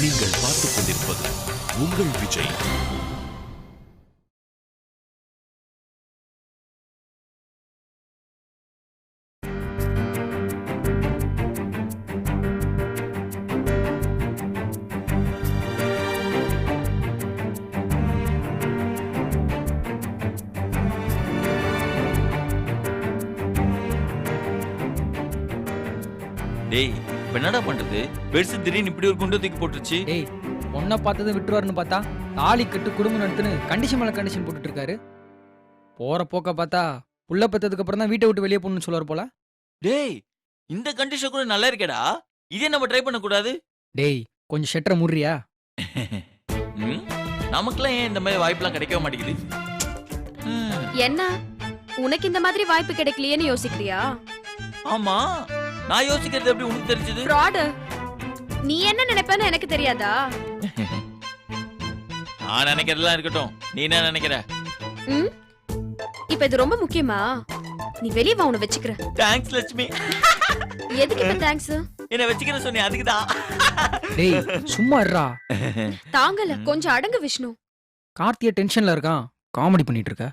நீங்கள் பார்த்துக் கொண்டிருப்பது உங்கள் விஜய். டேய் இப்ப என்னடா பண்றது? பெருசு திடீர்னு இப்படி ஒரு குண்டு தூக்கி போட்டுருச்சு. டேய் பொண்ணை பார்த்தது விட்டுருவாருன்னு பார்த்தா தாலி கட்டு குடும்பம் நடத்துன்னு கண்டிஷன் மேல கண்டிஷன் போட்டுட்டு இருக்காரு. போற போக்க பார்த்தா புள்ள பெத்ததுக்கு அப்புறம் தான் வீட்டை விட்டு வெளியே போகணும்னு சொல்லுவார் போல. டேய் இந்த கண்டிஷன் கூட நல்லா இருக்கேடா. இதே நம்ம ட்ரை பண்ண கூடாது? டேய் கொஞ்சம் ஷெட்டரை முறியா? நமக்குலாம் ஏன் இந்த மாதிரி வாய்ப்புலாம் கிடைக்க மாட்டேங்குது? என்ன உனக்கு இந்த மாதிரி வாய்ப்பு கிடைக்கலையேன்னு யோசிக்கிறியா? ஆமா, நான் யோசிக்கிறது எப்படி உனக்கு தெரிஞ்சது? ஃப்ராட். நீ என்ன நினைப்பேன்னு எனக்கு தெரியாதா? நான் நினைக்கிறதெல்லாம் இருக்கட்டும், நீ என்ன நினைக்கிற? இப்ப இது ரொம்ப முக்கியமா? நீ வெளிய வா, உன்னை வெச்சுக்கிற. தேங்க்ஸ் லட்சுமி. எதுக்கு இப்ப தேங்க்ஸ்? என்ன வெச்சுக்கிற சொன்னே அதுக்குதான். டேய் சும்மா இருடா. தாங்கல, கொஞ்சம் அடங்கு விஷ்ணு. கார்த்திய டென்ஷன்ல இருக்கான், காமெடி பண்ணிட்டு இருக்க.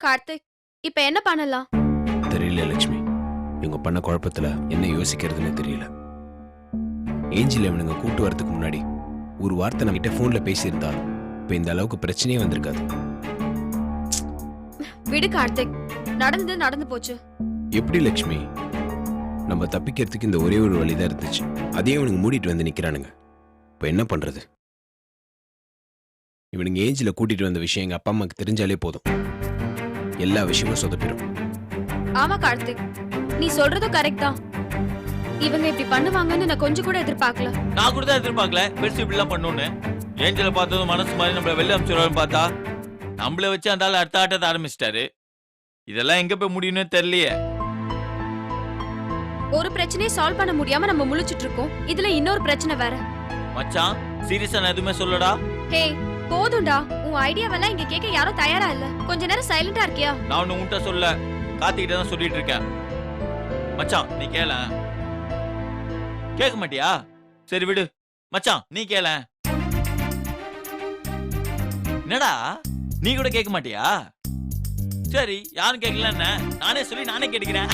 கார்த்திக் இப்ப என்ன பண்ணலாம்? தெரியல லட்சுமி, இவங்க பண்ண குழப்பத்துல என்ன யோசிக்கிறதுன்னு தெரியல. ஏஞ்சில் இவனுங்க கூட்டு வரதுக்கு முன்னாடி ஒரு வார்த்தை நம்ம கிட்ட போன்ல பேசியிருந்தா இப்ப இந்த அளவுக்கு பிரச்சனையே வந்திருக்காது. விடு கார்த்திக், நடந்து நடந்து போச்சு. எப்படி லட்சுமி? நம்ம தப்பிக்கிறதுக்கு இந்த ஒரே ஒரு வழிதான் இருந்துச்சு, அதே இவனுங்க மூடிட்டு வந்து நிக்கிறானுங்க. இப்ப என்ன பண்றது? இவனுங்க ஏஞ்சில கூட்டிட்டு வந்த விஷயம் எங்க அப்பா அம்மாக்கு தெரிஞ்சாலே போதும், எல்லா விஷயமும் சொதப்பிடும். ஆமா கார்த்திக், நீ சொல்றதும் கரெக்ட் தான். இவங்க இப்படி பண்ணுவாங்கன்னு நான் கொஞ்சம் கூட எதிர்பார்க்கல. நான் கூட தான் எதிர்பார்க்கல பெருசு இப்படி எல்லாம் பண்ணுன்னு. ஏஞ்சல பார்த்ததும் மனசு மாதிரி நம்மள வெளில அனுப்பிச்சிடுவாருன்னு பார்த்தா நம்மள வச்சு அந்த ஆள் அடுத்த ஆட்டத்தை ஆரம்பிச்சிட்டாரு. இதெல்லாம் எங்க போய் முடியும்னு தெரியலையே. ஒரு பிரச்சனையை சால்வ் பண்ண முடியாம நம்ம முழிச்சிட்டு இருக்கோம், இதுல இன்னொரு பிரச்சனை வேற. மச்சான் சீரியஸா நான் எதுவுமே சொல்லடா. ஹே போதும்டா, உன் ஐடியாவெல்லாம் இங்க கேட்க யாரும் தயாரா இல்ல. கொஞ்ச நேரம் சைலண்டா இருக்கியா? நான் ஒண்ணு உன்கிட்ட சொல்ல, கார்த்திகிட்ட தான் சொல்லிட்டு இருக்கேன். மச்சான் நீ கேள. கேட்க மாட்டியா? சரி விடு மச்சான், நீ கேள. என்னடா நீ கூட கேட்க மாட்டியா? சரி யாரும் கேட்கல, என்ன நானே சொல்லி நானே கேட்டுக்கிறேன்.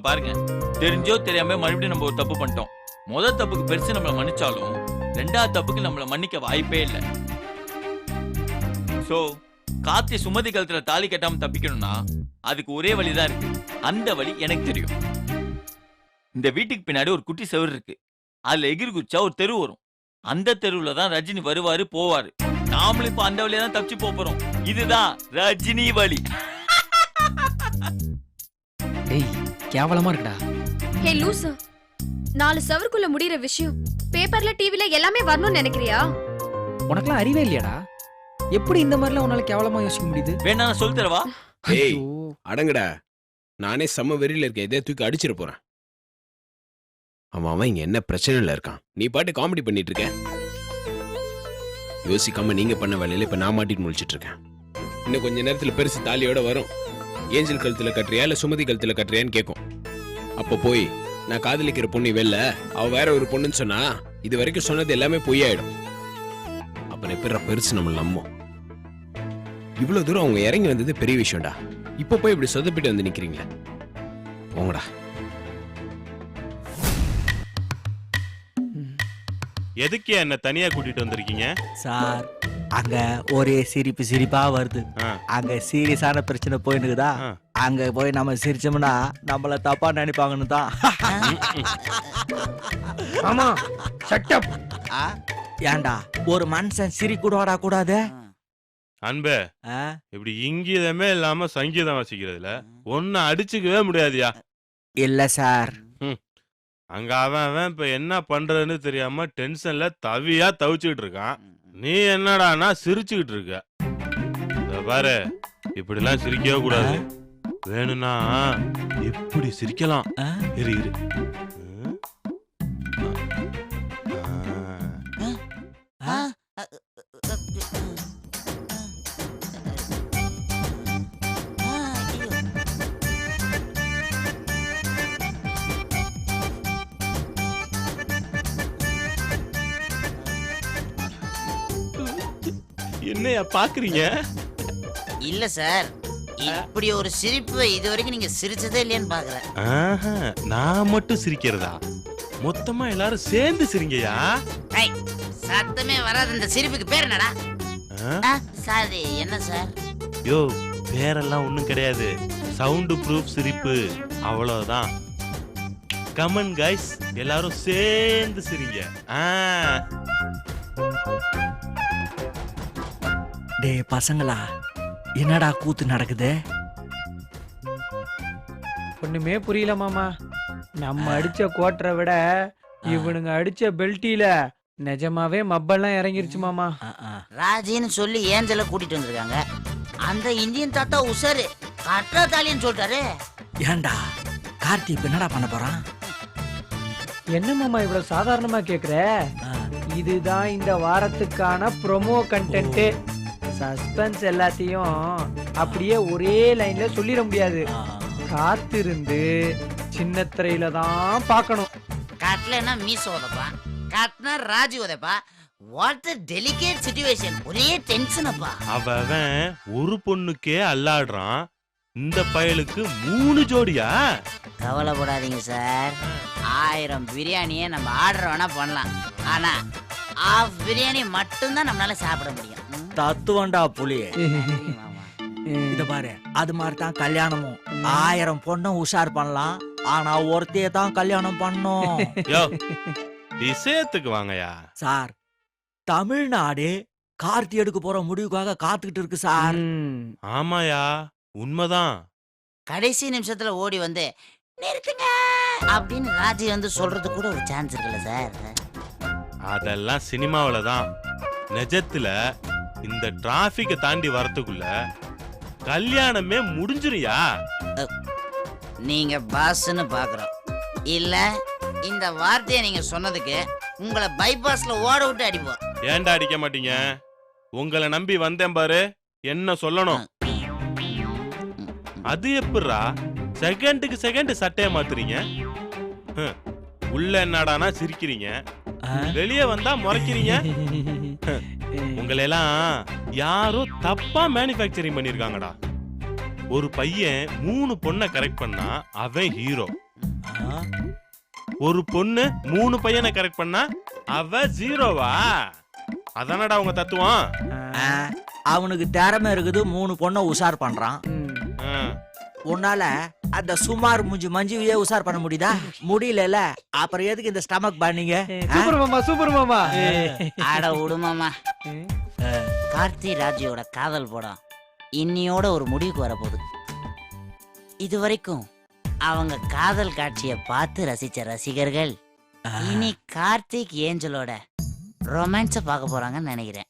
பாருங்க, தெரிஞ்சோ தெரியாம மறுபடியும் நம்ம ஒரு தப்பு பண்ணிட்டோம். முதல் தப்புக்கு பெருசு நம்மள மன்னிச்சாலும் ரெண்டாவது தப்புக்கு நம்மள மன்னிக்க வாய்ப்பே இல்லை. சோ கார்த்தி சுமதி கழுத்துல தாலி கட்டாம தப்பிக்கணும்னா அதுக்கு ஒரே வழிதான் இருக்கு. அந்த வழி எனக்கு தெரியும். இந்த வீட்டுக்கு பின்னாடி ஒரு குட்டி செவர் இருக்கு, அதுல எகிரி குச்சா ஒரு தெரு வரும். அந்த தெருவுல தான் ரஜினி வருவாரு போவாரு. நாமளும் இப்ப அந்த வழியா தான் தப்பிச்சு போறோம். இதுதான் ரஜினி வழி. டேய் கேவலமா இருக்குடா. ஹே லூசு, 4 சவருக்குள்ள முடியற விஷயம் பேப்பர்ல டிவில எல்லாமே வரணும்னு நினைக்கிறியா? உனக்கெல்லாம் அறிவே இல்லையாடா? எப்படி இந்த மாதிரிலாம் உன்னால கேவலமா யோசிக்க முடியுது? வேணா நான் சொல்லி தரவா? ஏய் அடங்கடா, நானே செம்ம வெறியில இருக்கேன், இதே தூக்கி அடிச்சிட போறேன். அவன் இங்க என்ன பிரச்சனைல இருக்கான், நீ பாட்டு காமெடி பண்ணிட்டு இருக்க. யோசிக்காம நீங்க பண்ண வேலையில இப்ப நான் மாட்டிட்டு முழிச்சிட்டு இருக்கேன். இன்னும் கொஞ்ச நேரத்துல பெருசு தாலியோட வரும். ஏஞ்சல் கழுத்துல கட்டுறியா இல்ல சுமதி கழுத்துல கட்டுறியான்னு கேட்கும். அப்ப போய் நான் காதலிக்கிற பொண்ணு வெல்ல அவ வேற ஒரு பொண்ணுன்னு சொன்னா இது வரைக்கும் சொன்னது எல்லாமே பொய்யாயிடும். அப்புறம் எப்ப பெருசு நம்ம நம்பும்? இவ்வளவு தூரம் அவங்க இறங்கி வந்தது பெரிய விஷயம்டா. இப்ப போய் இப்படி சொதப்பிட்டு வந்து நிக்கிறீங்களா? போங்கடா. எதுக்கு என்ன தனியா கூட்டிட்டு வந்திருக்கீங்க சார்? அங்க ஒரே சிரிப்பா வருது. அங்க சீரியஸான பிரச்சனை போயினுக்குதா, அங்க போய் நம்ம சிரிச்சோம்னா நம்மள தப்பா நினைப்பாங்கன்னு தான். ஆமா ஷட் அப். ஏன்டா ஒரு மனுஷன் சிரி கூடவாடா கூடாது? அன்பே, இப்படி இங்கீதமே இல்லாம சங்கீதம் வாசிக்கிறதுல ஒன்னு அடிச்சுக்கவே முடியாதியா? இல்ல சார், அங்க அவன் இப்ப என்ன பண்றதுன்னு தெரியாம டென்ஷன்ல தவியா தவிச்சுக்கிட்டு இருக்கான். நீ என்னடானா சிரிச்சுக்கிட்டு இருக்க. பாரு, இப்படி எல்லாம் சிரிக்கவே கூடாது. வேணும்னா இப்படி சிரிக்கலாம். இரு இரு. என்னையா பாக்குறீங்க? இல்ல சார், இப்படி ஒரு சிரிப்பு இது வரைக்கும் நீங்க சிரிச்சதே இல்லையான்னு பாக்குறேன். ஆஹா, நான் மட்டும் சிரிக்கிறதா? மொத்தமா எல்லாரும் சேர்ந்து சிரிங்கயா. ஐய், சத்தமே வராத இந்த சிரிப்புக்கு பேர் என்னடா? சார் என்ன சார்? யோ, பேரெல்லாம் ஒண்ணும் கிடையாது. சவுண்ட் ப்ரூஃப் சிரிப்பு, அவ்வளவுதான். கமன் கைஸ், எல்லாரும் சேர்ந்து சிரிங்க. டேய் பசங்களா, என்னடா கூத்து நடக்குது? ஒண்ணுமே புரியல மாமா. நம்ம அடிச்ச கோட்டரை விட இவனுங்க அடிச்ச பெல்ட்டில நிஜமாவே மப்பெல்லாம் இறங்கிருச்சு மாமா. ராஜின்னு சொல்லி ஏஞ்சல கூட்டிட்டு வந்திருக்காங்க. அந்த இந்தியன் தாத்தா உசாரு கட்டா தாலின்னு சொல்லிட்டாரு. ஏன்டா கார்த்தி இப்ப என்னடா பண்ண போறான்? என்ன மாமா இவ்வளவு சாதாரணமா கேக்குற? இதுதான் இந்த வாரத்துக்கான ப்ரோமோ கண்டென்ட். சஸ்பென்ஸ் எல்லாத்தையும் அப்படியே ஒரே லைன்ல சொல்லிட முடியாது. காத்திருந்து சின்ன திரையில தான் பார்க்கணும். கட்டலன்னா மீச உதப்பா, கட்டினா ராஜி உதப்பா. What a delicate situation. ஒரே டென்ஷனப்பா. அவன் ஒரு பொண்ணுக்கே அல்லாடுறான், இந்த பயலுக்கு 3 ஜோடியா? கவலைப்படாதீங்க சார், 1000 பிரியாணியை நம்ம ஆர்டர் வேணா பண்ணலாம். ஆனா ஆஃப் பிரியாணி மட்டும்தான் நம்மளால சாப்பிட முடியும். தத்துவண்டா புலி. இத பாரு, அது மாதிரி தான் கல்யாணமும். 1000 பொண்ணும் உஷார் பண்ணலாம், ஆனா ஒருத்தையே தான் கல்யாணம் பண்ணும். யோ, விஷயத்துக்கு வாங்கயா. சார், தமிழ்நாடு கார்த்தி எடுக்க போற முடிவுக்காக காத்துக்கிட்டு இருக்கு சார். ஆமாயா, உண்மைதான். கடைசி நிமிஷத்துல ஓடி வந்து நிறுத்துங்க அப்படின்னு ராஜி வந்து சொல்றது கூட ஒரு சான்ஸ் இருக்குல்ல சார்? அதெல்லாம் சினிமாவில தான். நிஜத்துல இந்த டிராபிக்க தாண்டி வரதுக்குள்ள கல்யாணமே முடிஞ்சிருயா. நீங்க பாஸ்ன்னு பாக்குறோம் இல்ல, இந்த வார்த்தையை நீங்க சொன்னதுக்கு உங்களை பைபாஸ்ல ஓட விட்டு அடிப்போம். ஏன்டா அடிக்க மாட்டீங்க? உங்களை நம்பி வந்தேன் பாரு, என்ன சொல்லணும்? அது எப்படிரா செகண்டுக்கு செகண்ட் சட்டைய மாத்துறீங்க? உள்ள என்னடானா சிரிக்கிறீங்க, வெளியே வந்தா முறைக்கிறீங்க. உங்களை எல்லாம் யாரோ தப்பா மேனுஃபேக்சரிங் பண்ணிருக்காங்கடா. ஒரு பையன் 3 பொண்ணை கரெக்ட் பண்ணா அவன் ஹீரோ. ஒரு பொண்ணு 3 பையனை கரெக்ட் பண்ணா அவ ஜீரோவா? அதானடா உங்க தத்துவம். அவனுக்கு திறமை இருக்குது, 3 பொண்ணை உஷார் பண்றான். உன்னால அந்த சுமார் மஞ்சுவையே உஷார் பண்ண முடியுதா? முடியல. அப்புறம் எதுக்கு இந்த ஸ்டமக் பண்ணீங்க? சூப்பர் மாமா, சூப்பர் மாமா. ஆட விடுமாமா. கார்த்தி ராஜியோட காதல் படம் இன்னியோட ஒரு முடிவுக்கு வரப்போகுது. இது வரைக்கும் அவங்க காதல் காட்சியை பார்த்து ரசிச்ச ரசிகர்கள் இனி கார்த்திக் ஏஞ்சலோட ரொமான்ஸ பார்க்க போறாங்கன்னு நினைக்கிறேன்.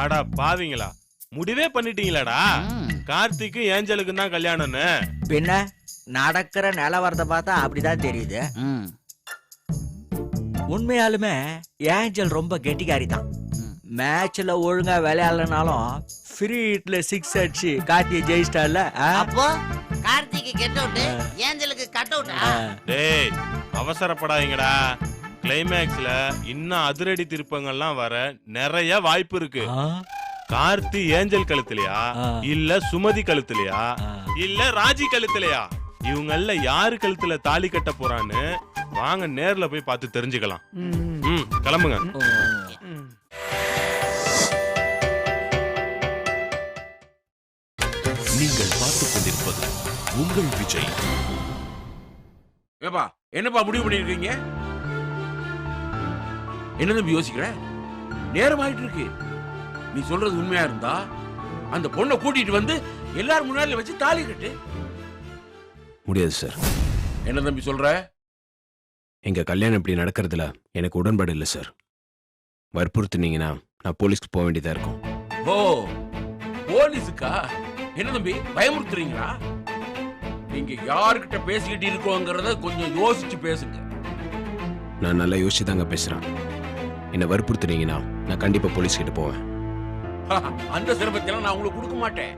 ஆடா பாவீங்களா, முடிவே பண்ணிட்டீங்களாடா? கார்த்திக்கு ஏஞ்சலுக்கு தான் கல்யாணம்னு. பின்ன நடக்கிற நிலவரத்தை பார்த்தா அப்படிதான் தெரியுது. உண்மையாலுமே ஏஞ்சல் ரொம்ப கெட்டிக்காரி தான். மேட்ச்ல ஒழுங்கா விளையாடலனாலும் ஃப்ரீ ஹிட்ல 6 அடிச்சு கார்த்தியை ஜெயிச்சிட்டால. அப்போ கார்த்திக்கு கெட் அவுட், ஏஞ்சலுக்கு கட் அவுட். டேய் அவசரப்படாதீங்கடா. கிளைமேக்ஸ்ல இன்னும் அதிரடி திருப்பங்கள்லாம் வர நிறைய வாய்ப்பு இருக்கு. கார்த்தி ஏஞ்சல் கழுத்துலயா, இல்ல சுமதி கழுத்துலயா, இல்ல ராஜி கழுத்துலயா? இவங்கள யாரு கழுத்துல தாலி கட்ட போறான்னு வாங்க நேர்ல போய் பார்த்து தெரிஞ்சுக்கலாம். கிளம்புங்க. நீங்கள் பார்த்துக் கொண்டிருப்பது உங்கள் விஜய். ஏப்பா, என்னப்பா முடிவு பண்ணிருக்கீங்க? என்ன தம்பி யோசிக்கிற? நேரம் ஆயிட்டு இருக்கு. நீ சொல்றது உண்மையா இருந்தா அந்த பொண்ணை கூட்டிட்டு வந்து எல்லாரும் முன்னாடி வச்சு தாலி கட்டு. முடியாது சார். என்ன தம்பி சொல்ற? எங்க கல்யாணம் இப்படி நடக்கிறதுல எனக்கு உடன்பாடு இல்லை சார். வற்புறுத்துனீங்கன்னா நான் போலீஸ்க்கு போக வேண்டியதா இருக்கும். ஓ, போலீஸுக்கா? என்ன தம்பி பயமுறுத்துறீங்களா? நீங்க யாருக்கிட்ட பேசிக்கிட்டு இருக்கோங்கிறத கொஞ்சம் யோசிச்சு பேசுங்க. நான் நல்லா யோசிச்சு தாங்க பேசுறேன். என்ன வற்புறுத்துனீங்கன்னா நான் கண்டிப்பா போலீஸ் கிட்ட போவேன். அந்த சிரமத்தெல்லாம் நான் உங்களுக்கு கொடுக்க மாட்டேன்.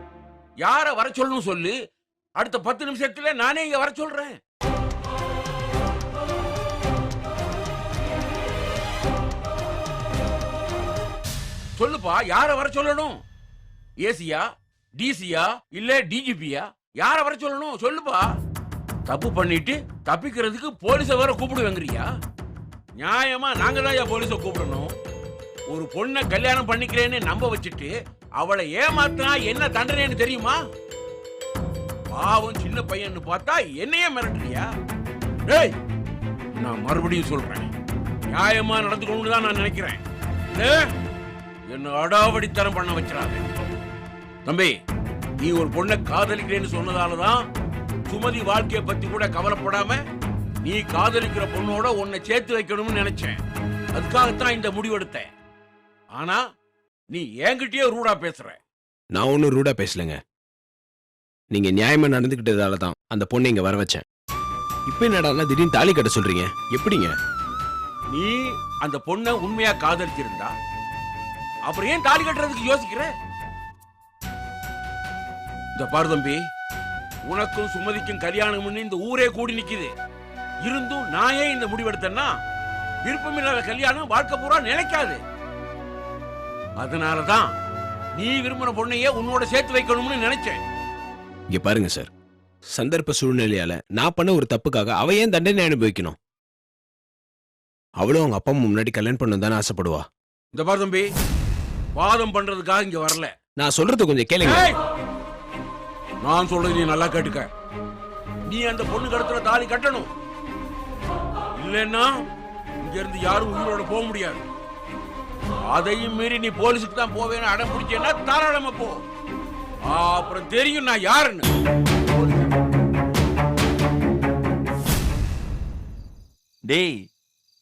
யார வர சொல்லணும் சொல்லு, அடுத்த 10 நிமிஷத்துல நானே இங்க வர சொல்றேன். சொல்லுப்பா. சொல்லுப்பா, யார வர சொல்லணும்? ஏசியா, டிசியா, இல்ல டிஜிபியா? யார வர சொல்லணும் சொல்லுப்பா. தப்பு பண்ணிட்டு தப்பிக்கிறதுக்கு போலீஸ வர கூப்பிடுவேங்கறியா? நியாயமா நாங்க தான் போலீஸ கூப்பிடணும். ஒரு பொண்ணை கல்யாணம் பண்ணிக்கிறேன்னு நம்ப வச்சுட்டு அவளை ஏமாத்தினா என்ன தண்டனைன்னு தெரியுமா? பாவம் சின்ன பையன்னு பார்த்தா என்னையே மிரட்டுறியா? டேய், நான் மறுபடியும் சொல்றேன், நியாயமா நடந்துக்கணும்னு தான் நான் நினைக்கிறேன். என்ன அடாவடித்தனம் பண்ண வச்சிடாத. தம்பி, நீ ஒரு பொண்ணை காதலிக்கிறேன்னு சொன்னதாலதான் சுமதி வாழ்க்கையை பத்தி கூட கவலைப்படாம நீ காதலிக்கிற பொண்ணோட உன்னை சேர்த்து வைக்கணும்னு நினைச்சேன். அதுக்காகத்தான் இந்த முடிவெடுத்தேன். ஆனா நீ என்கிட்டயே ரூடா பேசுற. நான் ஒன்றும் ரூடா பேசலைங்க. நீங்க நியாயமா நடந்துக்கிட்டதால தான் அந்த பொண்ணை இங்க வர வச்சேன். இப்ப என்னடா திடீர்னு தாலி கட்ட சொல்றீங்க? எப்படிங்க? நீ அந்த பொண்ணை உண்மையா காதலிச்சிருந்தா அப்புறம் ஏன் தாலி கட்டுறதுக்கு யோசிக்கிற? இந்த பாரு தம்பி, உனக்கும் சுமதிக்கும் கல்யாணம் இந்த ஊரே கூடி நிக்குது. இருந்தும் நான் ஏன் இந்த முடிவெடுத்தேன்னா, விருப்பமில்லாத கல்யாணம் வாழ்க்கை பூரா நிலைக்காது. அதனாலதான் நீ விரும்பின பொண்ணையே உன்னோட சேர்த்து வைக்கணும்னு நினைச்சேன். இங்க பாருங்க சார், சந்தர்ப்ப சூழ்நிலையால நான் பண்ண ஒரு தப்புக்காக அவ ஏன் தண்டனை அனுபவிக்கணும்? அவளும் அவங்க அப்பா அம்மா முன்னாடி கல்யாணம் பண்ணணும் தானே ஆசைப்படுவா. இந்த பாரு தம்பி, வாதம் பண்றதுக்காக இங்க வரல. நான் சொல்றது கொஞ்சம் கேளுங்க. நான் சொல்றது நீ நல்லா கேட்டுக்க. நீ அந்த பொண்ணு கழுத்துல தாலி கட்டணும். இல்லைன்னா இங்க இருந்து யாரும் உயிரோட போக முடியாது. அதையும் மீறி நீ போலீஸுக்கு தான் போவேன்னு அடம் பிடிச்சேன்னா தாராளமா போ. அப்புறம் தெரியும் நான் யாருன்னு. டேய்,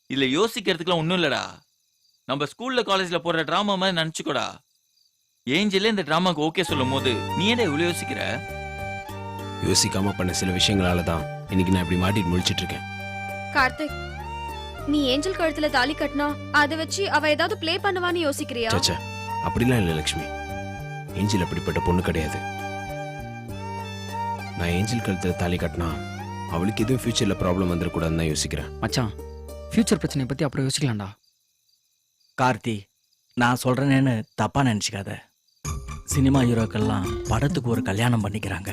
இதுல யோசிக்கிறதுக்குலாம் ஒண்ணும் இல்லடா. நம்ம ஸ்கூல்ல காலேஜ்ல போடுற டிராமா மாதிரி நினைச்சுக்கோடா. ஏஞ்சலே இந்த டிராமாக்கு ஓகே சொல்லும் போது நீ என்ன இவ்வளவு யோசிக்கிற? யோசிக்காம பண்ண சில விஷயங்களால தான் இன்னைக்கு நான் இப்படி மாட்டிட்டு முழிச்சிட்டு இருக்கேன். கார்த்திக், நீ ஏஞ்சல் கழுத்துல தாலி கட்டினா அதை வச்சு அவ ஏதாவது ப்ளே பண்ணுவான்னு யோசிக்கிறியா? சச்சா, அப்படிலாம் இல்ல லட்சுமி. ஏஞ்சல் அப்படிப்பட்ட பொண்ணு கிடையாது. நான் ஏஞ்சல் கழுத்துல தாலி கட்டினா அவளுக்கு எதுவும் ஃபியூச்சர்ல ப்ராப்ளம் வந்துடக்கூடாதுன்னு தான் யோசிக்கிறேன். மச்சான், ஃபியூச்சர் பிரச்சனையை பத்தி அப்புறம் யோசிக்கலாம்டா. கார்த்தி, நான் சொல்றேன்னு தப்பா நினைச்சுக்காத. சினிமா ஹீரோக்கெல்லாம் படத்துக்கு ஒரு கல்யாணம் பண்ணிக்கிறாங்க.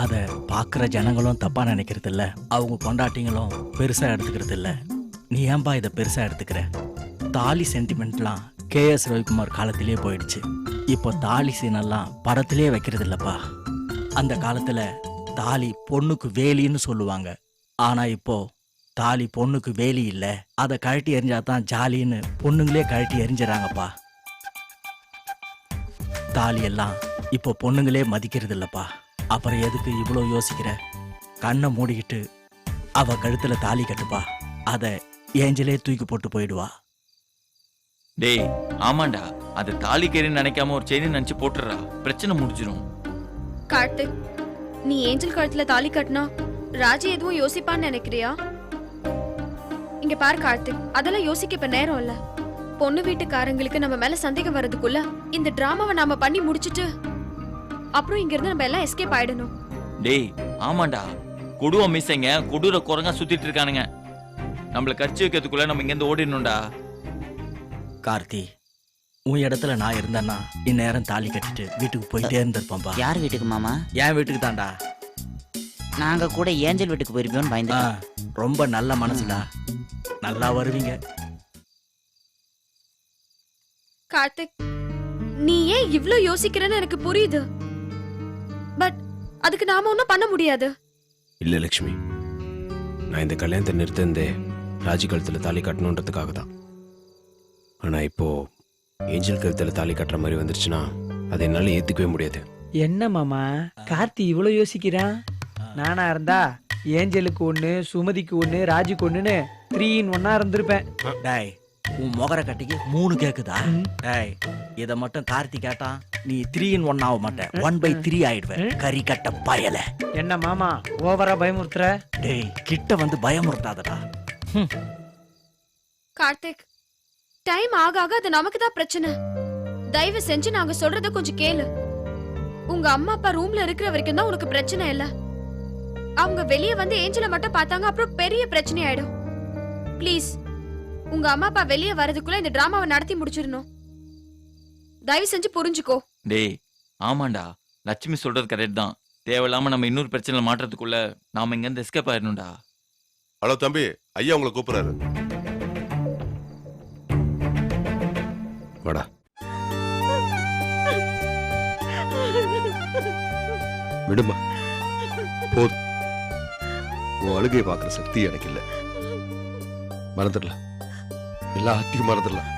அதை பார்க்குற ஜனங்களும் தப்பா நினைக்கிறது இல்ல, அவங்க கொண்டாட்டிங்களும் பெருசா எடுத்துக்கிறது இல்ல. நீ ஏன்பா இதை பெருசா எடுத்துக்கிற? தாலி சென்டிமெண்ட்லாம் கேஎஸ் ரவிக்குமார் காலத்திலே போயிடுச்சு. இப்போ தாலி சீனெல்லாம் படத்திலே வைக்கிறது இல்லப்பா. அந்த காலத்துல தாலி பொண்ணுக்கு வேலின்னு சொல்லுவாங்க. ஆனா இப்போ தாலி பொண்ணுக்கு வேலி இல்ல, அதை கழட்டி எறிஞ்சாதான் ஜாலின்னு பொண்ணுங்களே கழட்டி எறிஞ்சிடறாங்கப்பா. தாலி எல்லாம் இப்போ பொண்ணுங்களே மதிக்கிறது இல்லப்பா. அப்புறம் எதுக்கு இவ்வளோ யோசிக்கிற? கண்ணை மூடிக்கிட்டு அவ கழுத்துல தாலி கட்டுப்பா. அதை ஏஞ்சலே தூக்கி போட்டு போயிடுவா. டேய், ஆமாண்டா, அது தாலி கேரின்னு நினைக்காம ஒரு செயின் நினைச்சு போட்டுறா, பிரச்சனை முடிஞ்சிடும். கார்த்திக், நீ ஏஞ்சல் கழுத்துல தாலி கட்டினா ராஜி எதுவும் யோசிப்பான்னு நினைக்கிறியா? இங்க பாரு கார்த்திக், அதெல்லாம் யோசிக்க இப்ப நேரம் இல்ல. பொண்ணு வீட்டுக்காரங்களுக்கு நம்ம மேல சந்தேகம் வர்றதுக்குள்ள இந்த டிராமாவை நாம பண்ணி முடிச்சிட்டு அப்புறம் இங்க இருந்து நம்ம எல்லாம் எஸ்கேப் ஆயிடணும். டேய், ஆமாண்டா, கொடூர மிஸ்ஸங்க கொடூர குரங்கா சுத்திட்டு இருக்கானுங்க. நம்மள கட்சி வைக்கிறதுக்குள்ள நம்ம இங்க இருந்து ஓடிடணும்டா. கார்த்தி, உன் இடத்துல நான் இருந்தேன்னா இந்நேரம் தாலி கட்டிட்டு வீட்டுக்கு போயிட்டே இருந்திருப்பேன்பா. யார் வீட்டுக்கு மாமா? என் வீட்டுக்கு தான்டா. நாங்க கூட ஏஞ்சல் வீட்டுக்கு போயிருப்போம்னு பயந்து. ரொம்ப நல்ல மனசுடா, நல்லா வருவீங்க. கார்த்திக், நீ ஏன் இவ்ளோ யோசிக்கிறன்னு எனக்கு புரியுது. பட் அதுக்கு நாம ஒன்னும் பண்ண முடியாது. இல்ல லட்சுமி, நான் இந்த கல்யாணத்தை நிறுத்தந்தே ராஜி கழுத்துல தாலி கட்டணுன்றதுக்காக தான். ஆனா இப்போ ஏஞ்சல் கழுத்துல தாலி கட்டுற மாதிரி வந்துருச்சுன்னா அதை என்னால ஏத்துக்கவே முடியாது. என்ன மாமா கார்த்தி இவ்வளவு யோசிக்கிறான்? நானா இருந்தா ஏஞ்சலுக்கு ஒண்ணு, சுமதிக்கு ஒண்ணு, ராஜுக்கு ஒண்ணுன்னு 3 in 1 இருந்திருப்பேன். டேய், உன் முகர கட்டிக்கு 3 கேக்குதா? டேய், இத மட்டும் கார்த்தி கேட்டான், நீ 3 in 1 ஆக மாட்டேன், 1/3 ஆயிடுவேன். கறி கட்ட பயல. என்ன மாமா ஓவரா பயமுறுத்துற? டேய், கிட்ட வந்து பயமுறுத்தாதடா. கார்த்திக், டைம் ஆக ஆக அது நமக்கு தான் பிரச்சனை. தயவு செஞ்சு நாங்க சொல்றத கொஞ்சம் கேளு. உங்க அம்மா அப்பா ரூம்ல இருக்கிற வரைக்கும் தான் உனக்கு பிரச்சனை இல்ல. அவங்க வெளியே வந்து ஏஞ்சல மட்டும் பார்த்தாங்க, அப்புறம் பெரிய பிரச்சனை ஆயிடும். ப்ளீஸ், உங்க அம்மா அப்பா வெளியே வரதுக்குள்ள இந்த டிராமாவை நடத்தி முடிச்சிடணும். தயவு செஞ்சு புரிஞ்சுக்கோ. டேய் ஆமாண்டா, லட்சுமி சொல்றது கரெக்ட் தான். தேவையில்லாம நம்ம இன்னொரு பிரச்சனை மாற்றத்துக்குள்ள நாம இங்க இருந்து எஸ்கேப் ஆயிடணும்டா. ஹலோ தம்பி, ஐயா உங்களை கூப்பிடுறாரு. வாடா. விடுமா, போதும். உன் அழுகையை பார்க்குற சக்தி எனக்கு இல்லை. மறந்துடலாம், எல்லாத்தையும் மறந்துடலாம்.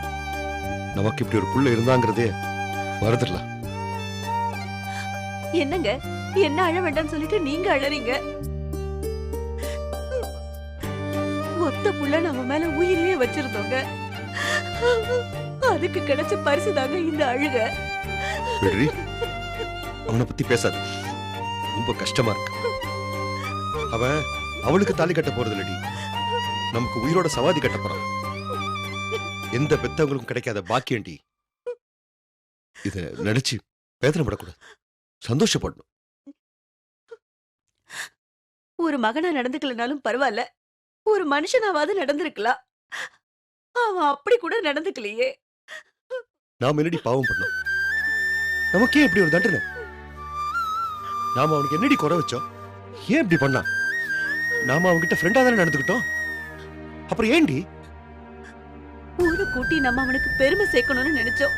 நமக்கு இப்படி ஒரு புள்ள இருந்தாங்கிறதே மறந்துடலாம். என்னங்க, என்ன அழ வேண்டாம்னு சொல்லிட்டு நீங்க அழறீங்க? மொத்த புள்ள நம்ம மேல உயிரையே வச்சிருந்தோங்க. அதுக்கு கிடைச்ச பரிசு தாங்க இந்த அழுக. விடுறி, அவனை பத்தி பேசாது. ரொம்ப கஷ்டமா இருக்கு. அவன் அவளுக்கு தாலி கட்ட போறது இல்லடி, நமக்கு உயிரோட சமாதி கட்ட போறான். எந்த பெத்தவங்களுக்கும் கிடைக்காத பாக்கியண்டி. இத நினைச்சு வேதனைப்படக்கூடாது, சந்தோஷப்படணும். ஒரு மகனா நடந்துக்கலனாலும் பரவாயில்ல, ஒரு மனுஷனாவது நடந்திருக்கலாம். அவன் அப்படி கூட நடந்துக்கலையே. நாம என்னடி பாவம் பண்ணோம்? நமக்கே இப்படி ஒரு தண்டனை? நாம அவனுக்கு என்னடி குறை வச்சோம்? ஏன் இப்படி பண்ணா? நாம அவன்கிட்ட ஃப்ரெண்டா தானே நடந்துக்கிட்டோம். அப்புறம் ஏண்டி? ஊரை கூட்டி நம்ம அவனுக்கு பெருமை சேர்க்கணும்னு நினைச்சோம்.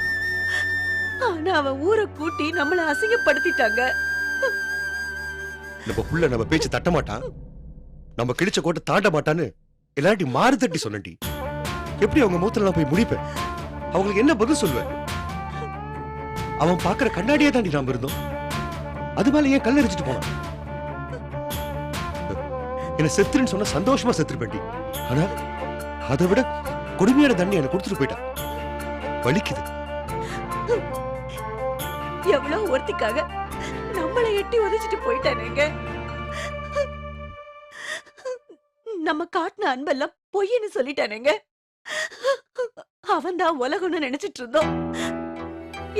ஆனா அவன் ஊரை கூட்டி நம்மள அசிங்கப்படுத்திட்டாங்க. நம்ம புள்ள நம்ம பேச்சு தட்ட மாட்டான், நம்ம கிழிச்ச கோட்டை தாண்ட மாட்டான்னு எல்லார்ட்டி மாறு தட்டி சொன்னடி. எப்படி அவங்க மூத்துல நான் போய் முடிப்பேன்? அவங்களுக்கு என்ன பதில் சொல்லுவேன்? அவன் பாக்குற கண்ணாடியே தாண்டி நாம இருந்தோம். அது மேல ஏன் கல் எரிச்சிட்டு போனான்? என்ன செத்துருன்னு சொன்னா சந்தோஷமா செத்துருப்பேன்டி. ஆனா அதை விட கொடுமையான தண்ணி எனக்கு கொடுத்துட்டு போயிட்டான். வலிக்குது. எவ்வளவு ஒருத்திக்காக நம்மளை எட்டி உதைச்சிட்டு போயிட்டானுங்க. நம்ம காட்டின அன்பெல்லாம் பொய்ன்னு சொல்லிட்டானுங்க. அவன் தான் உலகம்னு நினைச்சிட்டு இருந்தோம்.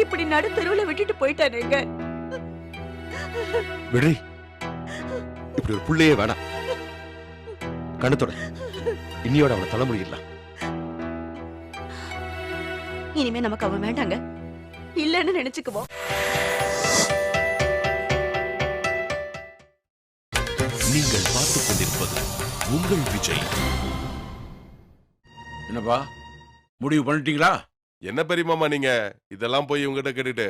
இப்படி நடு தெருவுல விட்டுட்டு போயிட்டானுங்க. விடுறி, இப்படி ஒரு புள்ளையே வேணாம். கணத்தோட இன்னியோட அவனை தலைமுடியிடலாம். இனிமே நமக்கு அவன் வேண்டாங்க, இல்லன்னு நினைச்சுக்குவோம். நீங்கள் பார்த்துக் கொண்டிருப்பது உங்கள் விஜய். என்னப்பா முடிவு பண்ணிட்டீங்களா? என்ன பெரியமாமா நீங்க இதெல்லாம் போய் இவங்ககிட்ட கேட்டுட்டு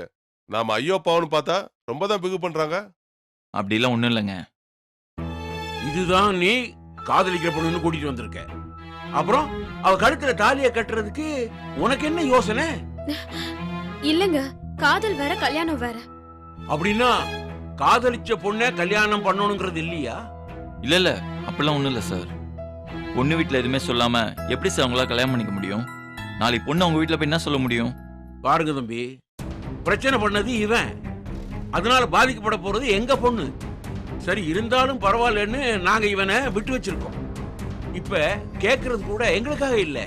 நாம ஐயோ பாவன்னு பார்த்தா ரொம்ப தான் பிகு பண்றாங்க. அப்படிலாம் ஒண்ணும் இல்லைங்க. இதுதான் நீ காதலிக்கிற பொண்ணுன்னு கூட்டிட்டு வந்திருக்க. அப்புறம் அவ கழுத்துல தாலியை கட்டுறதுக்கு உனக்கு என்ன யோசனை? இல்லங்க, காதல் வேற கல்யாணம் வேற. அப்படின்னா காதலிச்ச பொண்ணை கல்யாணம் பண்ணணுங்கிறது இல்லையா? இல்ல இல்ல, அப்படிலாம் ஒண்ணும் இல்ல சார். பொண்ணு வீட்டுல எதுவுமே சொல்லாம எப்படி சார் அவங்களா கல்யாணம் பண்ணிக்க முடியும்? நாளைக்கு பொண்ணு அவங்க வீட்டுல போய் என்ன சொல்ல முடியும்? பாருங்க தம்பி, பிரச்சனை பண்ணது இவன், அதனால பாதிக்கப்பட போறது எங்க பொண்ணு. சரி, இருந்தாலும் பரவாயில்லன்னு நாங்க இவனை விட்டு வச்சிருக்கோம். இப்ப கேக்குறது கூட எங்களுக்காக இல்ல.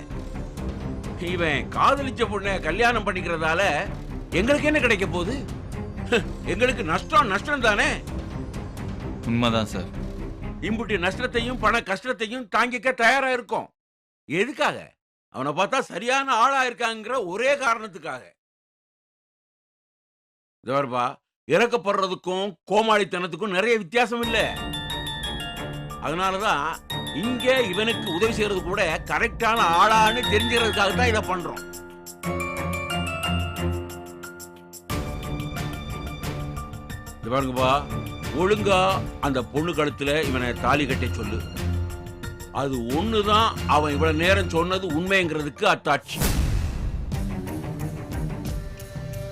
இவன் காதலிச்ச பொண்ணை கல்யாணம் பண்ணிக்கிறதால எங்களுக்கு என்ன கிடைக்க போகுது? எங்களுக்கு நஷ்டம் தானே. உண்மைதான் சார். இம்புட்டி நஷ்டத்தையும் பண கஷ்டத்தையும் தாங்கிக்க தயாரா இருக்கும். எதுக்காக? அவனை பார்த்தா சரியான ஆளா இருக்காங்கிற ஒரே காரணத்துக்காக. இதவர்பா, இறக்கப்படுறதுக்கும் கோமாளித்தனத்துக்கும் நிறைய வித்தியாசம் இல்ல. அதனாலதான் இங்க இவனுக்கு உதவி செய்யறது கூட கரெக்டான ஆளான்னு தெரிஞ்சுக்கிறதுக்காக தான் இதை பண்றோம். பாருங்கப்பா, ஒழுங்கா அந்த பொண்ணு கழுத்துல இவனை தாலி கட்ட சொல்லு. அது ஒண்ணுதான் அவன் இவ்வளவு நேரம் சொன்னது உண்மைங்கிறதுக்கு அத்தாட்சி.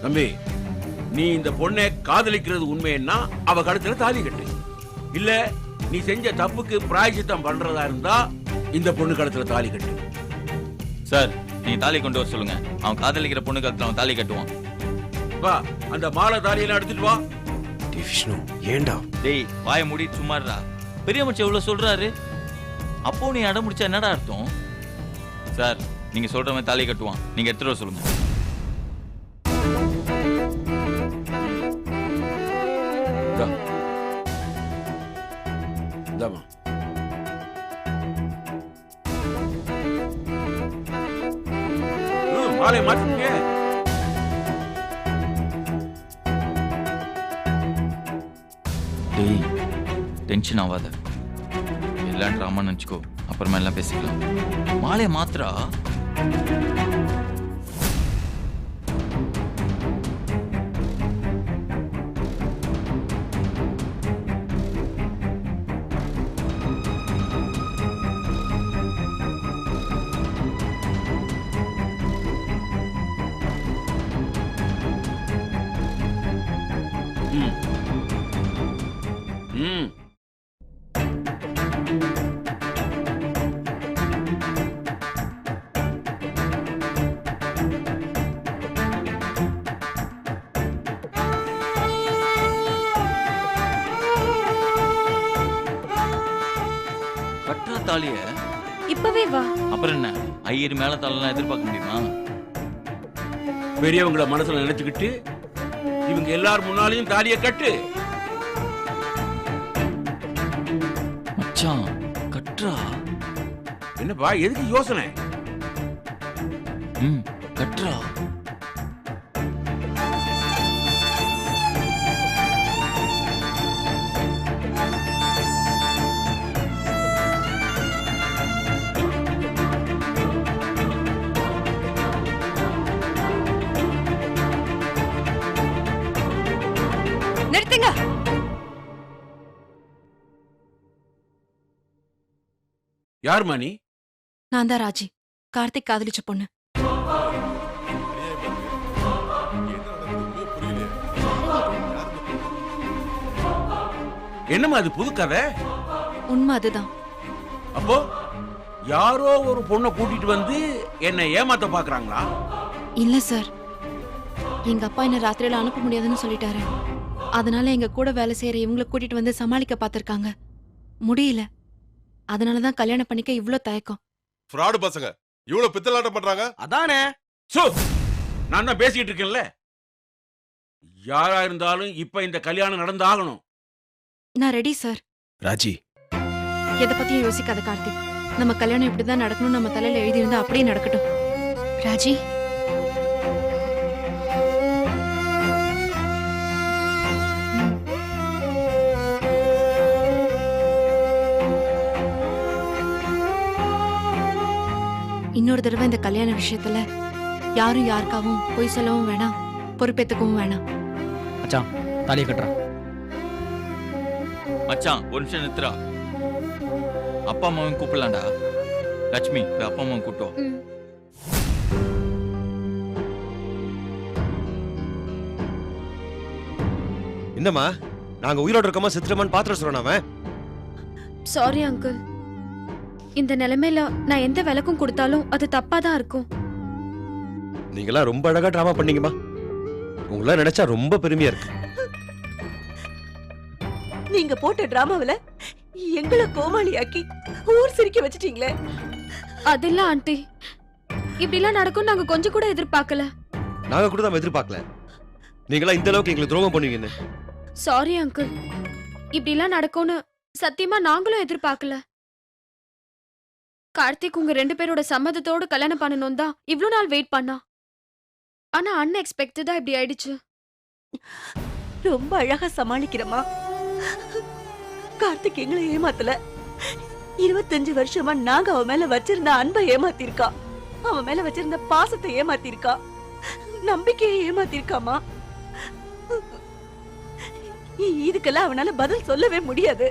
தம்பி, நீ இந்த பொண்ணை காதலிக்கிறது உண்மைன்னா அவ கழுத்துல தாலி கட்டு. இல்ல நீ செஞ்ச தப்புக்கு பிராயச்சித்தம் பண்றதா இருந்தா இந்த பொண்ணு கழுத்துல தாலி கட்டு. சார், நீ தாலி கொண்டு வர சொல்லுங்க. அவன் காதலிக்கிற பொண்ணு கழுத்துல அவன் தாலி கட்டுவான். வா, அந்த மாலை தாலியெல்லாம் எடுத்துட்டு வா. விஷ்ணு, ஏண்டா? டேய், வாயை மூடி சும்மாடுறா. பெரிய மனுஷன் எவ்வளவு சொல்றாரு, அப்போ நீ அடம் முடிச்சா என்னடா அர்த்தம்? சார், நீங்க சொல்றவன் தாலி கட்டுவான். நீங்க எடுத்துட்டு வர சொல்லுங்க. மாலை மாட்டுங்க. டென்ஷன் ஆகாத. எல்லாம் ட்ராமா நினச்சிக்கோ, அப்புறமா எல்லாம் பேசிக்கலாம். மாலையை மாத்திரா. ம் கட்டுற தாலிய இப்பவே வா. அப்புறம் என்ன, ஐயர் மேல தாளெல்லாம் எதிர்பார்க்க முடியுமா? பெரியவங்கள மனசுல நினைச்சுக்கிட்டு இவங்க எல்லார் முன்னாலையும் தாலியை கட்டு. மச்சான் கட்டுறா. என்னப்பா எதுக்கு யோசனை? ம் கட்டுறா. நிறுத்துங்க. யார் மணி? நான் தான் ராஜி, கார்த்திக் காதலிச்ச பொண்ணு. என்னம்மா அது புது கதை? உண்மை அதுதான். அப்போ யாரோ ஒரு பொண்ணை கூட்டிட்டு வந்து என்னை ஏமாத்த பாக்குறாங்களா? இல்ல சார், எங்க அப்பா என்ன ராத்திரியில அனுப்ப முடியாதுன்னு சொல்லிட்டாரு. அதனால எங்க கூட வேலை செய்யற இவங்களை கூட்டிட்டு வந்து சமாளிக்க பார்த்திருக்காங்க. முடியல. அதனாலதான் கல்யாணம் பண்ணிக்க இவ்ளோ தயக்கம். ஃப்ராடு பசங்க இவ்வளவு பித்தலாட்டம் பண்றாங்க. அதானே சோ நான் தான் பேசிக்கிட்டு இருக்கேன்ல. யாரா இருந்தாலும் இப்ப இந்த கல்யாணம் நடந்தாகணும். நான் ரெடி சார். ராஜி, எதை பத்தியும் யோசிக்காத கார்த்திக். நம்ம கல்யாணம் இப்படிதான் நடக்கணும் நம்ம தலையில எழுதி இருந்தா அப்படியே நடக்கட்டும். ராஜி, இன்னொரு தடவை இந்த கல்யாண விஷயத்துல யாரும் யாருக்காவும் பொய் சொல்லவும் வேணாம், பொறுப்பேத்துக்கவும் வேணாம். மச்சான் தாலியை கட்டுறான். மச்சான் ஒரு நிமிஷம் நிறுத்துறா. அப்பா அம்மாவும் கூப்பிடலாம்டா. லட்சுமி போய் அப்பா அம்மாவும் கூப்பிட்டோம். ம். என்னம்மா, நாங்க உயிரோட இருக்கமா செத்துட்டோமான்னு பாத்திரம் சொல்றான் அவன். Sorry uncle. இந்த நிலைமையில நான் எந்த விளக்கும் கொடுத்தாலும் அது தப்பா தான் இருக்கும். நீங்களாம் ரொம்ப அழகா டிராமா பண்ணீங்கம்மா. உங்கள நினைச்சா ரொம்ப பெருமையா இருக்கு. நீங்க போட்ட டிராமாவில எங்களை கோமாளியாக்கி ஊர் சிரிக்க வச்சிட்டீங்களே. அதெல்லாம் ஆண்டி, இப்படிலாம் நடக்கும் நாங்க கொஞ்சம் கூட எதிர்பார்க்கல. நாங்க கூட தான் எதிர்பார்க்கல. நீங்களா இந்த அளவுக்கு எங்களுக்கு துரோகம் பண்ணுவீங்கன்னு. சாரி அங்கிள், இப்படிலாம் நடக்கும்னு சத்தியமா நாங்களும் எதிர்பார்க்கல. கார்த்திக் உங்க 2 பேரோட சம்மதத்தோடு கல்யாணம் பண்ணணும் தான் இவ்ளோ நாள் வெயிட் பண்ணா. ஆனா அன்எக்ஸ்பெக்டடா இப்படி ஆயிடுச்சு. ரொம்ப அழகா சமாளிக்கிறமா. கார்த்திக் எங்களை ஏமாத்தல. 25 வருஷமா நாங்க அவன் மேல வச்சிருந்த அன்பை ஏமாத்திருக்கா. அவன் மேல வச்சிருந்த பாசத்தை ஏமாத்திருக்கா. நம்பிக்கையை ஏமாத்திருக்காமா. இதுக்கெல்லாம் அவனால பதில் சொல்லவே முடியாது.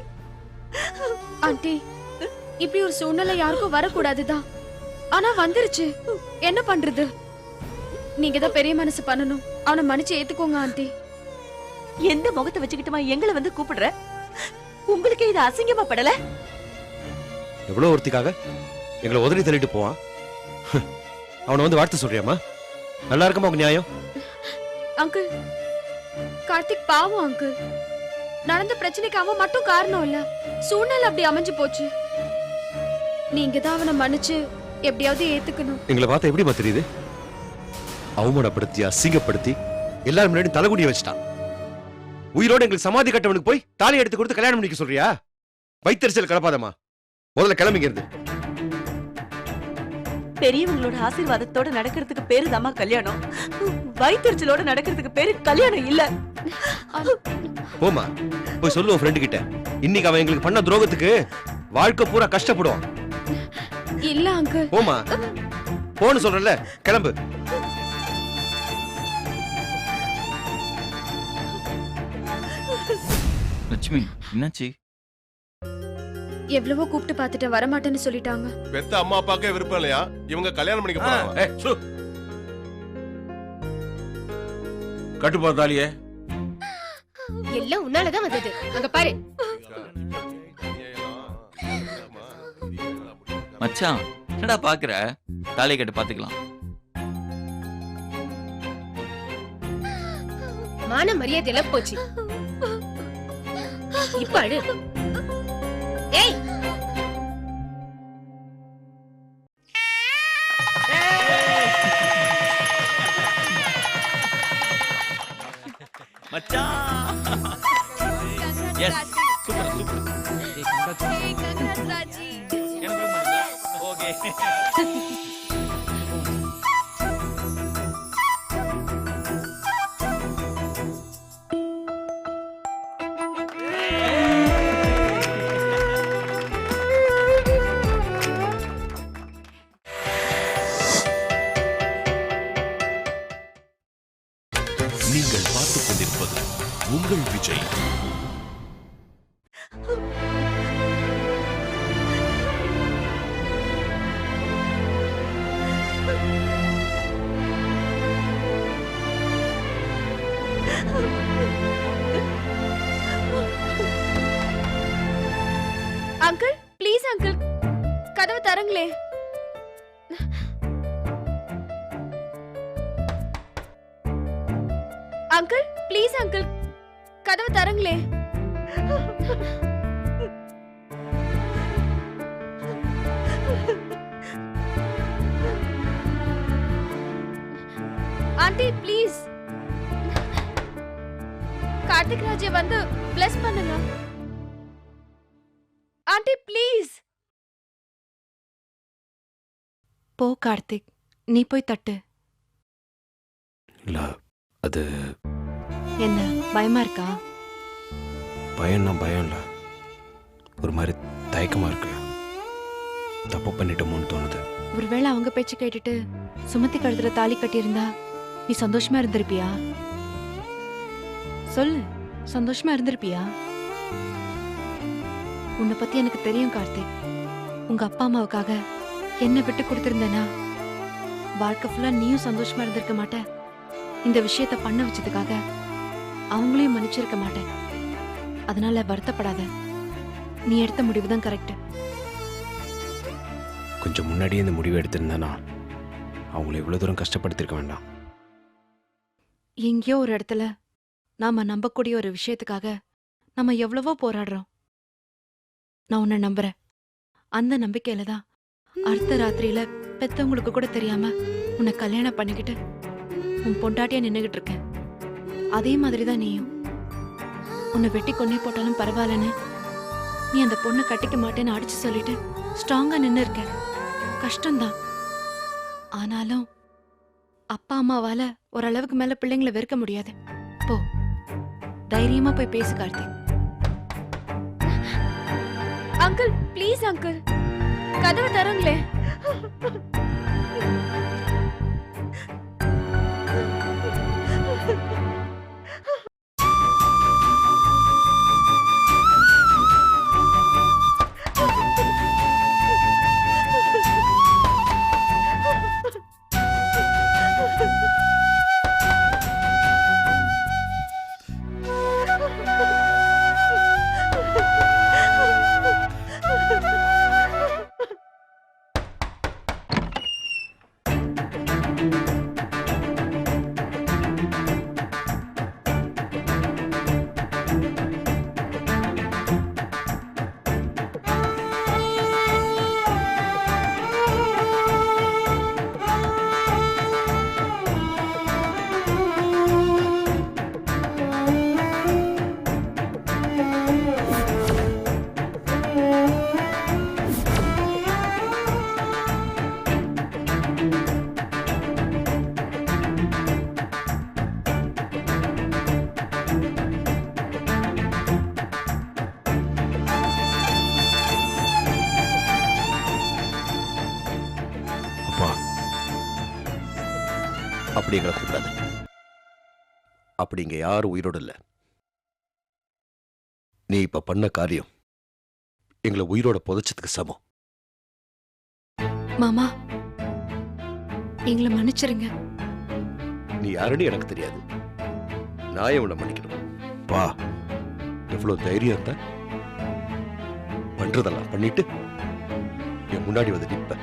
ஆண்டி, இப்படி ஒரு சூழ்நிலை யாருக்கும் வரக்கூடாதுதான். ஆனா வந்துருச்சு, என்ன பண்றது? நீங்க தான் பெரிய மனசு பண்ணணும். அவனை மன்னிச்சு ஏத்துக்கோங்க ஆண்டி. எந்த முகத்தை வச்சுக்கிட்டுமா எங்களை வந்து கூப்பிடுற? உங்களுக்கு இது அசிங்கமா படல? எவ்வளவு ஒருத்திக்காக எங்களை உதறி தள்ளிட்டு போவான். அவனை வந்து வார்த்தை சொல்றியாமா? நல்லா இருக்குமா உங்க நியாயம்? அங்கிள், கார்த்திக் பாவம் அங்கிள். நடந்த பிரச்சனைக்கு அவன் மட்டும் காரணம் இல்ல, சூழ்நிலை அப்படி அமைஞ்சு போச்சு. நீங்க தான் அவனை மன்னிச்சு எப்படியாவது ஏத்துக்கணும். எங்களை பார்த்தா எப்படி தெரியுது? அவமானப்படுத்தி அசிங்கப்படுத்தி எல்லாரும் முன்னாடி தலைகுடிய வச்சுட்டான். உயிரோட எங்களுக்கு சமாதி கட்டவனுக்கு போய் தாலி எடுத்து கொடுத்து கல்யாணம் பண்ணிக்க சொல்றியா? வைத்தறிச்சல் கலப்பாதமா. முதல்ல கிளம்பிங்கிறது. பெரியவங்களோட ஆசீர்வாதத்தோட நடக்கிறதுக்கு பேரு தாமா கல்யாணம். வயிற்றுச்சலோட நடக்கிறதுக்கு பேரு கல்யாணம் இல்ல. போமா, போய் சொல்லு உன் ஃப்ரெண்டு கிட்ட. இன்னைக்கு அவன் எங்களுக்கு பண்ண துரோகத்துக்கு வாழ்க்கை பூரா கஷ்டப்படுவான். இல்ல அங்கிள். போமா, போன்னு சொல்றல, கிளம்பு. லட்சுமி என்னாச்சு? எவ்வளவோ கூப்பிட்டு பார்த்துட்டு வரமாட்டேன்னு சொல்லிட்டாங்க. பெத்த அம்மா அப்பாக்கே விருப்பம் இல்லையா இவங்க கல்யாணம் பண்ணிக்க போறாங்க? கட்டுப்பா தாலியே. எல்லாம் உன்னாலதான் வந்தது. அங்க பாரு. மச்சான் என்னடா பாக்குற? தாலி கட்டு பாத்துக்கலாம். மான மரியாதை எல்லாம் போச்சு. இப்ப அழு. ஏய் மச்சான் எஸ் சூப்பர் சூப்பர். ஓகே நீங்கள் பார்த்துக் கொண்டிருப்பது உங்கள் விஜய். அங்கிள் ப்ளீஸ் அங்கிள், கதவு தரங்களே. அங்கிள் ப்ளீஸ் அங்கிள், கதவு தரங்களே. ஆண்டி ப்ளீஸ், கார்த்திக் ராஜை வந்து பிளஸ் பண்ணுங்க. Aunty please. போ கார்த்திக், நீ போய் தட்டு. இல்ல அது என்ன பயமா இருக்கா? பயம்னா பயம் இல்ல, ஒரு மாதிரி தயக்கமா இருக்கு. தப்பு பண்ணிட்டோமோன்னு தோணுது. ஒருவேளை அவங்க பேச்சு கேட்டுட்டு சுமதி கழுத்துல தாலி கட்டியிருந்தா நீ சந்தோஷமா இருந்திருப்பியா? சொல்லு, சந்தோஷமா இருந்திருப்பியா? உன்னை பத்தி எனக்கு தெரியும் கார்த்திக். உங்க அப்பா அம்மாவுக்காக என்ன விட்டு கொடுத்திருந்தேனா வாழ்க்கை ஃபுல்லா நீயும் சந்தோஷமா இருந்திருக்க மாட்ட. இந்த விஷயத்த பண்ண வச்சதுக்காக அவங்களையும் மன்னிச்சிருக்க மாட்டேன். அதனால வருத்தப்படாத. நீ எடுத்த முடிவுதான் கரெக்ட். கொஞ்சம் முன்னாடியே இந்த முடிவு எடுத்திருந்தேனா அவங்கள இவ்வளவு தூரம் கஷ்டப்படுத்திருக்க வேண்டாம். எங்கேயோ ஒரு இடத்துல நாம நம்பக்கூடிய ஒரு விஷயத்துக்காக நம்ம எவ்வளவோ போராடுறோம். நான் உன்னை நம்புறேன். அந்த நம்பிக்கையில தான் அடுத்த ராத்திரியில பெத்தவங்களுக்கு கூட தெரியாம உன்னை கல்யாணம் பண்ணிக்கிட்டு உன் பொண்டாட்டியா நின்னுகிட்டு இருக்கேன். அதே மாதிரிதான் நீயும். உன்னை வெட்டி கொன்னே போட்டாலும் பரவாயில்லன்னு நீ அந்த பொண்ணை கட்டிக்க மாட்டேன்னு அடிச்சு சொல்லிட்டு ஸ்ட்ராங்கா நின்னு இருக்க. கஷ்டம்தான். ஆனாலும் அப்பா அம்மாவால ஓரளவுக்கு மேல பிள்ளைங்களை வெறுக்க முடியாது. போ, தைரியமா போய் பேசு கார்த்திக். அங்கிள் ப்ளீஸ் அங்கிள், கதவை தரங்களே. அப்படி எங்களை கூப்பிடாது. அப்படி இங்க யாரும் உயிரோடு இல்ல. நீ இப்ப பண்ண காரியம் எங்களை உயிரோட புதைச்சதுக்கு சமம். மாமா எங்களை மன்னிச்சிருங்க. நீ யாருன்னு எனக்கு தெரியாது. நான் உன்னை மன்னிக்கணும். பா, எவ்வளவு தைரியம் இருந்தா பண்றதெல்லாம் பண்ணிட்டு என் முன்னாடி வந்து நிப்ப.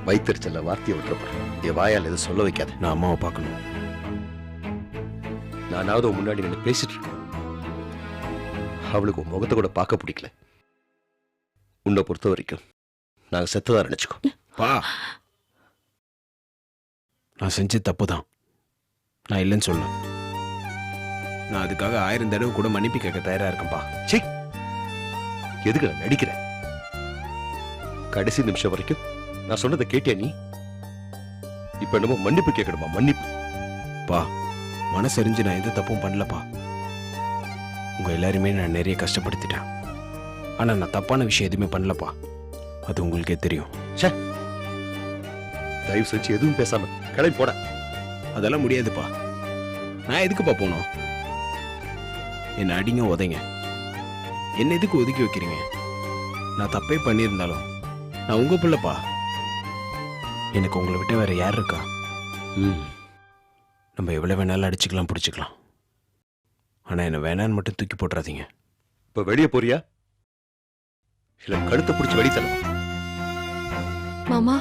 வைத்தறிச்சல்ல வார்த்தையை விட்டுறப்ப என் வாயால் எதுவும் சொல்ல வைக்காது. நான் அம்மாவை பார்க்கணும். நானாவது உன் முன்னாடி நின்று பேசிட்டு இருக்கேன். அவளுக்கு உன் முகத்தை கூட பார்க்க பிடிக்கல. உன்னை பொறுத்த வரைக்கும் நாங்க செத்ததா நினைச்சுக்கோ. பா, நான் செஞ்ச தப்பு தான். நான் இல்லைன்னு சொல்ல. நான் அதுக்காக 1000 தடவை கூட மன்னிப்பு கேட்க தயாரா இருக்கேன்ப்பா. சீ, எதுக்கு நான் நடிக்கிறேன்? கடைசி நிமிஷம் வரைக்கும் நான் சொன்னதை கேட்டியா நீ? இப்ப என்னமோ மன்னிப்பு கேட்கணுமா? மன்னிப்பு? பா, மனசறிஞ்சு நான் எந்த தப்பும் பண்ணலப்பா. உங்க எல்லாருமே நான் நிறைய கஷ்டப்படுத்திட்டேன். ஆனா நான் தப்பான விஷயம் எதுவுமே பண்ணலப்பா. அது உங்களுக்கே தெரியும். தயவு செஞ்சு எதுவும் பேசாம கிளம்பி போட. அதெல்லாம் முடியாதுப்பா. நான் எதுக்குப்பா போனோம்? என்ன அடிங்க உதைங்க, என்ன எதுக்கு ஒதுக்கி வைக்கிறீங்க? நான் தப்பே பண்ணியிருந்தாலும் நான் உங்க பிள்ளைப்பா. எனக்கு உங்களை விட்டு வேற யார் இருக்கா? நம்ம எவ்வளவு வேணாலும் அடிச்சுக்கலாம், பிடிச்சிக்கலாம். ஆனா என்ன வேணான்னு மட்டும் தூக்கி போட்டுறாதீங்க. இப்ப வெளியே போறியா இல்ல கழுத்தை பிடிச்சி வெளியே தரமா? மாமா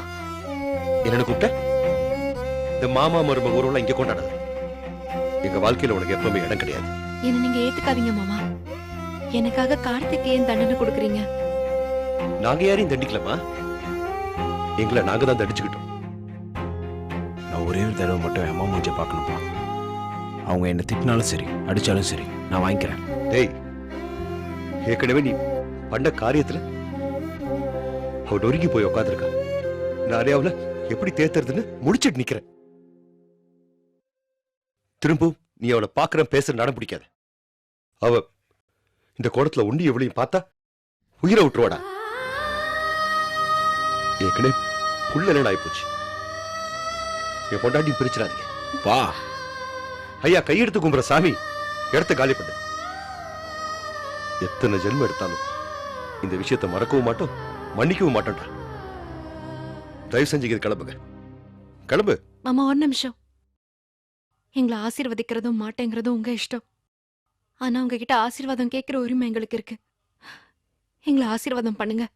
என்ன கூப்பிட்ட? இந்த மாமா மருமக ஊரெல்லாம் இங்க கொண்டாடாது. எங்க வாழ்க்கையில உனக்கு எப்பவுமே இடம் கிடையாது. என்ன நீங்க ஏத்துக்காதீங்க மாமா. எனக்காக கார்த்திக் ஏன் தண்டனை கொடுக்குறீங்க? நாங்க யாரையும் தண்டிக்கலாமா? எங்களை நாங்க தான் தண்டிச்சுக்கிட்டோம். நான் ஒரே ஒரு தடவை மட்டும் என் அம்மா மூஞ்ச பார்க்கணும்ப்பா. அவங்க என்ன திட்டினாலும் சரி, அடிச்சாலும் சரி, நான் வாங்கிக்கிறேன். டேய், ஏற்கனவே நீ பண்ண காரியத்துல அவ நொறுங்கி போய் உட்காந்துருக்கா. நானே அவளை எப்படி தேத்துறதுன்னு முடிச்சிட்டு நிக்கிறேன். திரும்ப நீ அவளை பாக்குற பேசுற நடம் பிடிக்காத. அவ இந்த கோணத்துல உண்டி எவ்வளையும் பார்த்தா உயிரை விட்டுருவாடா. ஏற்கனவே புள்ள ஆயிப்போச்சு. என் பொண்டாட்டி பிரிச்சிடாதீங்க. வா ஐயா, கையெடுத்து கும்புற சாமி, இடத்த காலி பண்ணு. எத்தனை ஜென்மம் எடுத்தாலும் இந்த விஷயத்தை மறக்கவும் மாட்டோம், மன்னிக்கவும் மாட்டோம்டா. தயவு செஞ்சு கிளம்புங்க. கிளம்பு. மாமா ஒரு நிமிஷம். எங்களை ஆசீர்வதிக்கிறதும் மாட்டேங்கிறதும் உங்க இஷ்டம். ஆனா உங்ககிட்ட ஆசீர்வாதம் கேட்கிற உரிமை எங்களுக்கு இருக்கு. எங்களை ஆசீர்வாதம் பண்ணுங்க.